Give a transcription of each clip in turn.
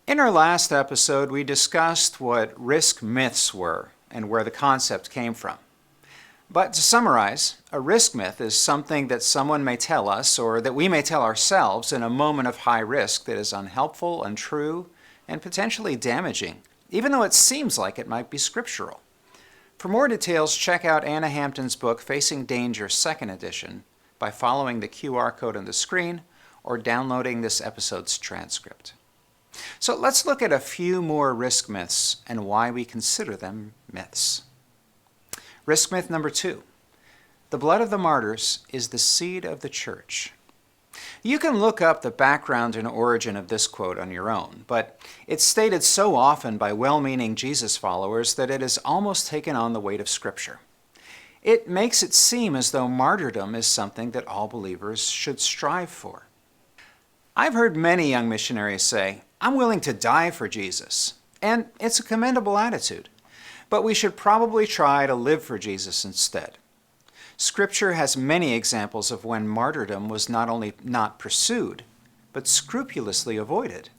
In our last episode, we discussed what risk myths were and where the concept came from. But to summarize, a risk myth is something that someone may tell us or that we may tell ourselves in a moment of high risk that is unhelpful, untrue, and potentially damaging, even though it seems like it might be scriptural. For more details, check out Anna Hampton's book, Facing Danger, 2nd edition, by following the QR code on the screen or downloading this episode's transcript. So let's look at a few more risk myths and why we consider them myths. Risk myth number 2. The blood of the martyrs is the seed of the church. You can look up the background and origin of this quote on your own, but it's stated so often by well-meaning Jesus followers that it has almost taken on the weight of Scripture. It makes it seem as though martyrdom is something that all believers should strive for. I've heard many young missionaries say, "I'm willing to die for Jesus," and it's a commendable attitude. But we should probably try to live for Jesus instead. Scripture has many examples of when martyrdom was not only not pursued, but scrupulously avoided,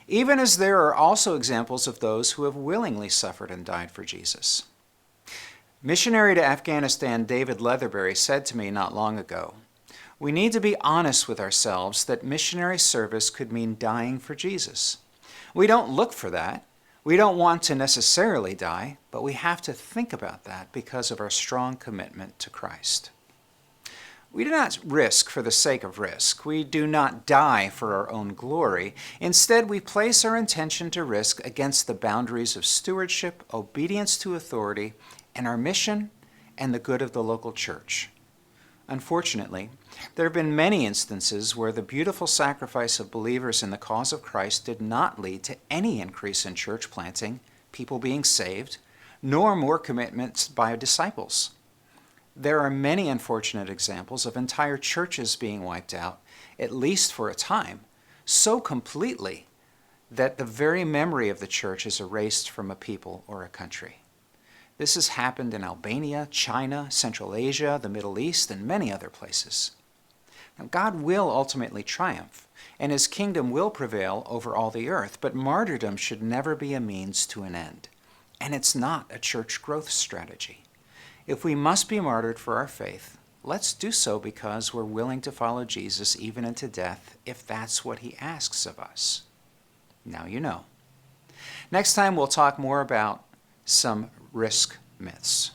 even as there are also examples of those who have willingly suffered and died for Jesus. Missionary to Afghanistan David Leatherberry said to me not long ago, "We need to be honest with ourselves that missionary service could mean dying for Jesus. We don't look for that. We don't want to necessarily die, but we have to think about that because of our strong commitment to Christ." We do not risk for the sake of risk. We do not die for our own glory. Instead, we place our intention to risk against the boundaries of stewardship, obedience to authority, and our mission and the good of the local church. Unfortunately, there have been many instances where the beautiful sacrifice of believers in the cause of Christ did not lead to any increase in church planting, people being saved, nor more commitments by disciples. There are many unfortunate examples of entire churches being wiped out, at least for a time, so completely that the very memory of the church is erased from a people or a country. This has happened in Albania, China, Central Asia, the Middle East, and many other places. Now, God will ultimately triumph, and His kingdom will prevail over all the earth, but martyrdom should never be a means to an end, and it's not a church growth strategy. If we must be martyred for our faith, let's do so because we're willing to follow Jesus even into death if that's what He asks of us. Now you know. Next time we'll talk more about some risk myths.